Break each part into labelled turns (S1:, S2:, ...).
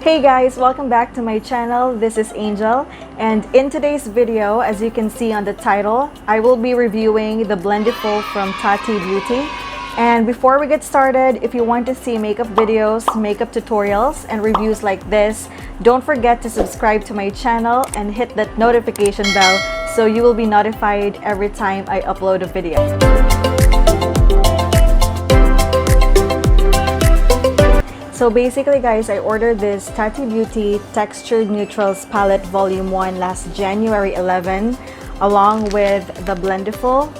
S1: Hey guys, welcome back to my channel. This is Angel, and in today's video, as you can see on the title, I will be reviewing the BLENDIFUL from TATI Beauty. And before we get started, if you want to see makeup videos, makeup tutorials, and reviews like this, don't forget to subscribe to my channel and hit that notification bell so you will be notified every time I upload a video. So basically guys, I ordered this TATI Beauty Textured Neutrals Palette Volume 1 last January 11 along with the BLENDIFUL,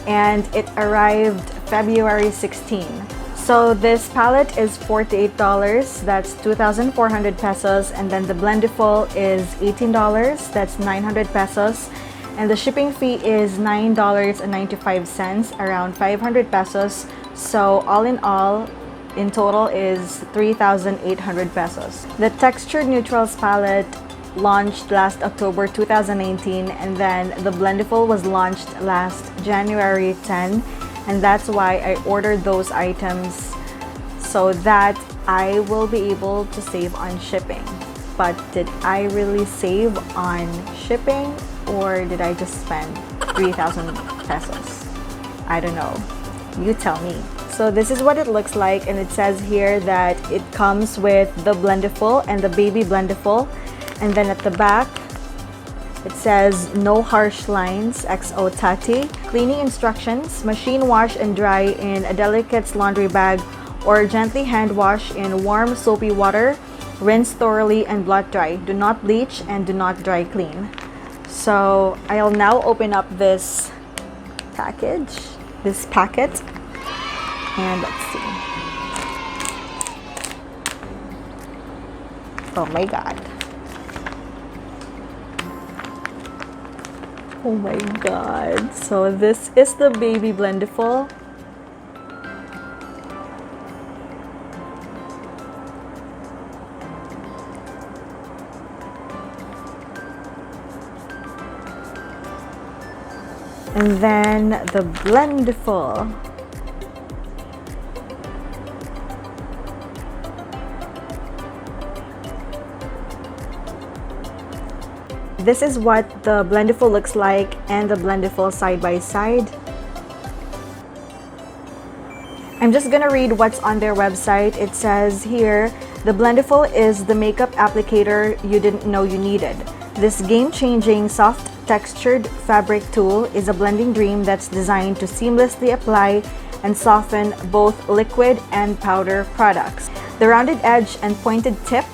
S1: and it arrived February 16. So this palette is $48, that's 2,400 pesos, and then the BLENDIFUL is $18, that's 900 pesos, and the shipping fee is $9.95, around 500 pesos. So all in total is 3,800 pesos. The Textured Neutrals palette launched last October 2019, and then the BLENDIFUL was launched last January 10, and that's why I ordered those items so that I will be able to save on shipping. But did I really save on shipping, or did I just spend 3,000 pesos? I don't know. You tell me. So this is what it looks like, and it says here that it comes with the BLENDIFUL and the baby BLENDIFUL, and then at the back it says no harsh lines, XO TATI, cleaning instructions, machine wash and dry in a delicate laundry bag or gently hand wash in warm soapy water, rinse thoroughly and blot dry, do not bleach and do not dry clean. So I'll now open up this packet, and let's see. Oh my god. Oh my god. So this is the baby BLENDIFUL. And then the BLENDIFUL. This is what the BLENDIFUL looks like, and the BLENDIFUL side by side. I'm just gonna read what's on their website. It says here, the BLENDIFUL is the makeup applicator you didn't know you needed. This game-changing soft textured fabric tool is a blending dream that's designed to seamlessly apply and soften both liquid and powder products. The rounded edge and pointed tip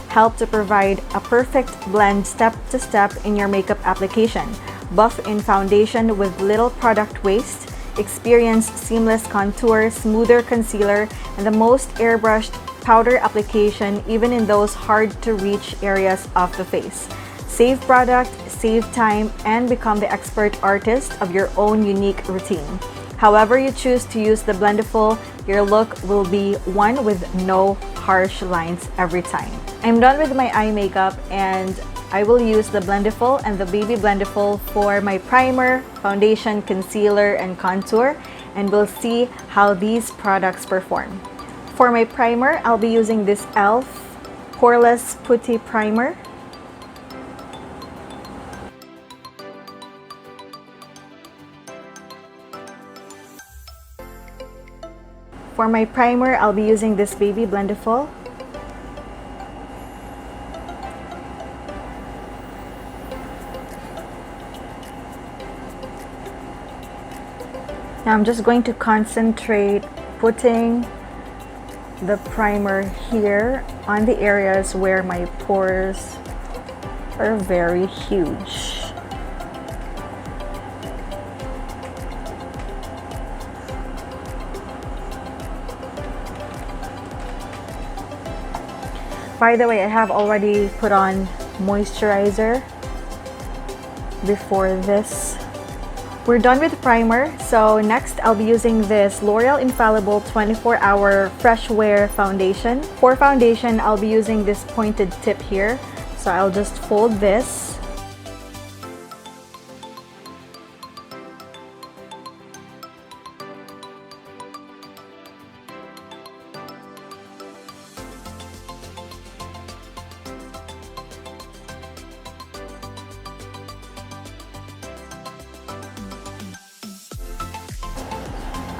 S1: help to provide a perfect blend step to step in your makeup application. Buff in foundation with little product waste, experience seamless contour, smoother concealer, and the most airbrushed powder application even in those hard to reach areas of the face. Save product, save time, and become the expert artist of your own unique routine. However you choose to use the BLENDIFUL, your look will be one with no harsh lines every time. I'm done with my eye makeup, and I will use the BLENDIFUL and the baby BLENDIFUL for my primer, foundation, concealer, and contour, and we'll see how these products perform. For my primer, I'll be using this e.l.f. Poreless Putty Primer. For my primer, I'll be using this baby BLENDIFUL. Now I'm just going to concentrate putting the primer here on the areas where my pores are very huge. By the way, I have already put on moisturizer before this. We're done with primer, so next I'll be using this L'Oreal Infallible 24-Hour Fresh Wear Foundation. For foundation, I'll be using this pointed tip here, so I'll just fold this.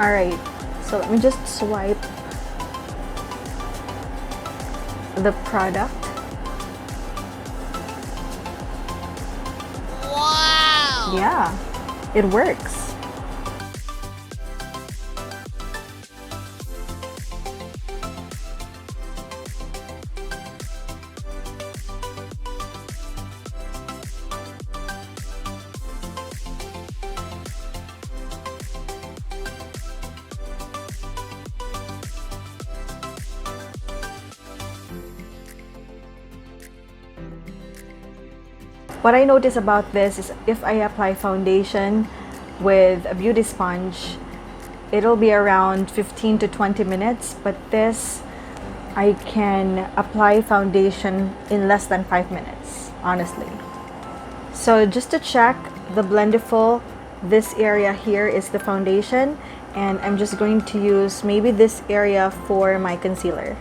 S1: Alright, so let me just swipe the product.
S2: Wow!
S1: Yeah, it works. What I notice about this is if I apply foundation with a beauty sponge, it'll be around 15 to 20 minutes, but this, I can apply foundation in less than 5 minutes, honestly. So just to check the Blendiful, this area here is the foundation, and I'm just going to use maybe this area for my concealer.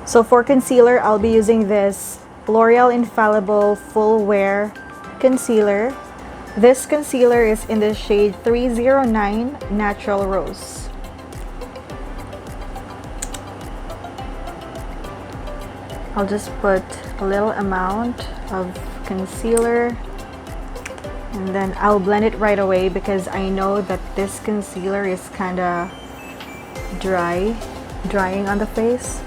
S1: So for concealer, I'll be using this L'Oreal Infallible Full Wear Concealer. This concealer is in the shade 309 Natural Rose. I'll just put a little amount of concealer, and then I'll blend it right away because I know that this concealer is kind of drying on the face.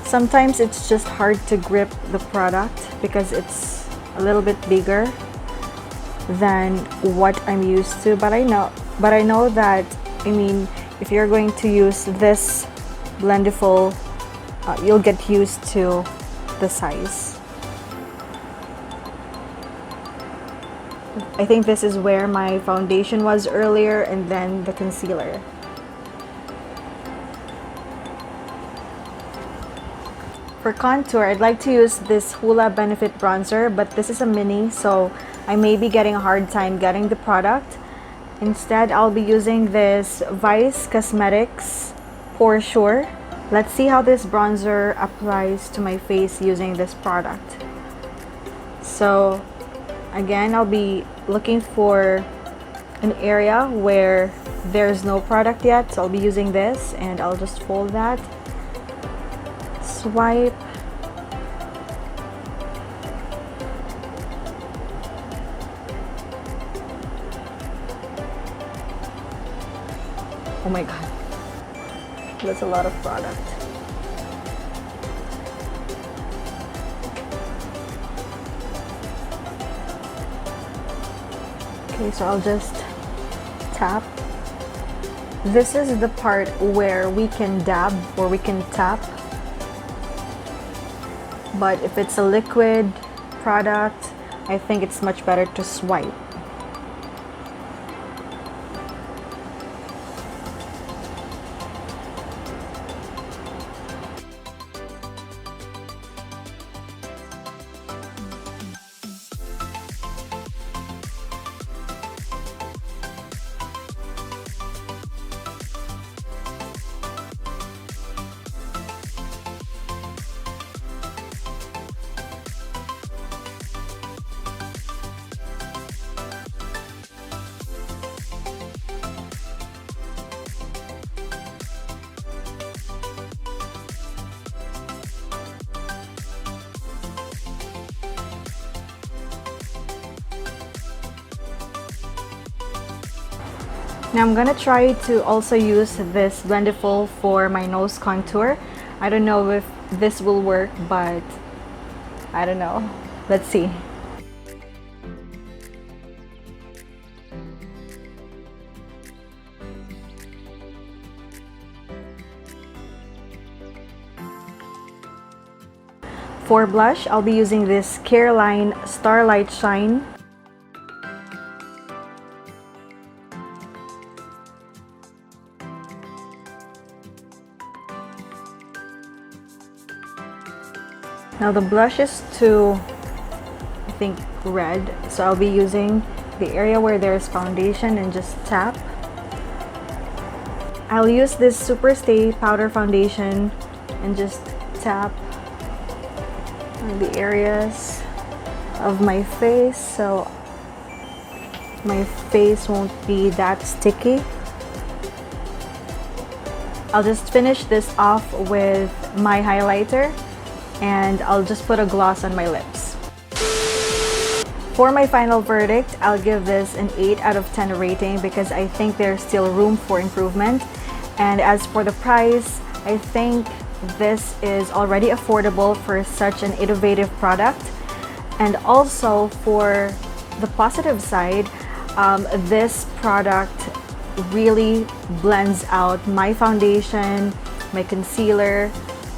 S1: Sometimes it's just hard to grip the product because it's a little bit bigger than what I'm used to, but I know that, I mean, if you're going to use this Blendiful, you'll get used to the size. I think this is where my foundation was earlier, and then the concealer. For contour, I'd like to use this Hoola Benefit Bronzer, but this is a mini, so I may be getting a hard time getting the product. Instead, I'll be using this Vice Cosmetics Pore Sure. Let's see how this bronzer applies to my face using this product. So again, I'll be looking for an area where there's no product yet, so I'll be using this, and I'll just fold that, swipe, oh my god, that's a lot of product. Okay, so I'll just tap. This is the part where we can dab or we can tap. But if it's a liquid product, I think it's much better to swipe. Now I'm gonna try to also use this Blendiful for my nose contour. I don't know if this will work, but I don't know. Let's see. For blush, I'll be using this Careline Starlight Shine. Now the blush is too, I think, red, so I'll be using the area where there's foundation and just tap. I'll use this Super Stay Powder Foundation and just tap on the areas of my face so my face won't be that sticky. I'll just finish this off with my highlighter and I'll just put a gloss on my lips. For my final verdict, I'll give this an 8 out of 10 rating because I think there's still room for improvement. And as for the price, I think this is already affordable for such an innovative product. And also for the positive side, this product really blends out my foundation, my concealer,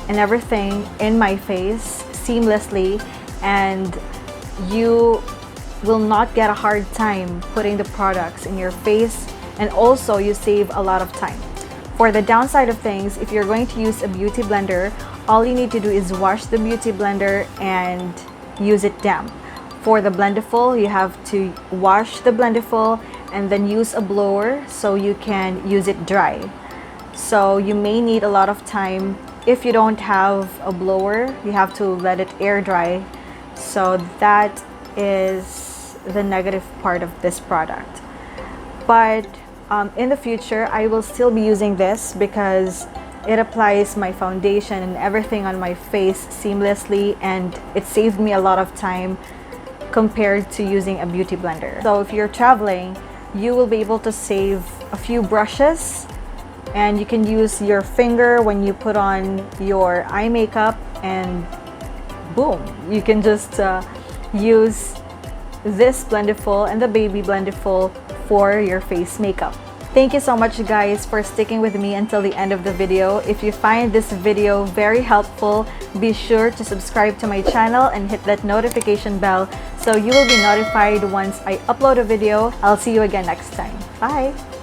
S1: and everything in my face seamlessly, and you will not get a hard time putting the products in your face, and also you save a lot of time. For the downside of things, if you're going to use a beauty blender, all you need to do is wash the beauty blender and use it damp. For the Blendiful, you have to wash the Blendiful and then use a blower so you can use it dry. So you may need a lot of time. If you don't have a blower, you have to let it air dry. So that is the negative part of this product. But in the future, I will still be using this because it applies my foundation and everything on my face seamlessly, and it saved me a lot of time compared to using a beauty blender. So if you're traveling, you will be able to save a few brushes, and you can use your finger when you put on your eye makeup, and boom, you can just use this Blendiful and the baby Blendiful for your face makeup. Thank you so much guys for sticking with me until the end of the video. If you find this video very helpful, be sure to subscribe to my channel and hit that notification bell so you will be notified once I upload a video. I'll see you again next time. Bye!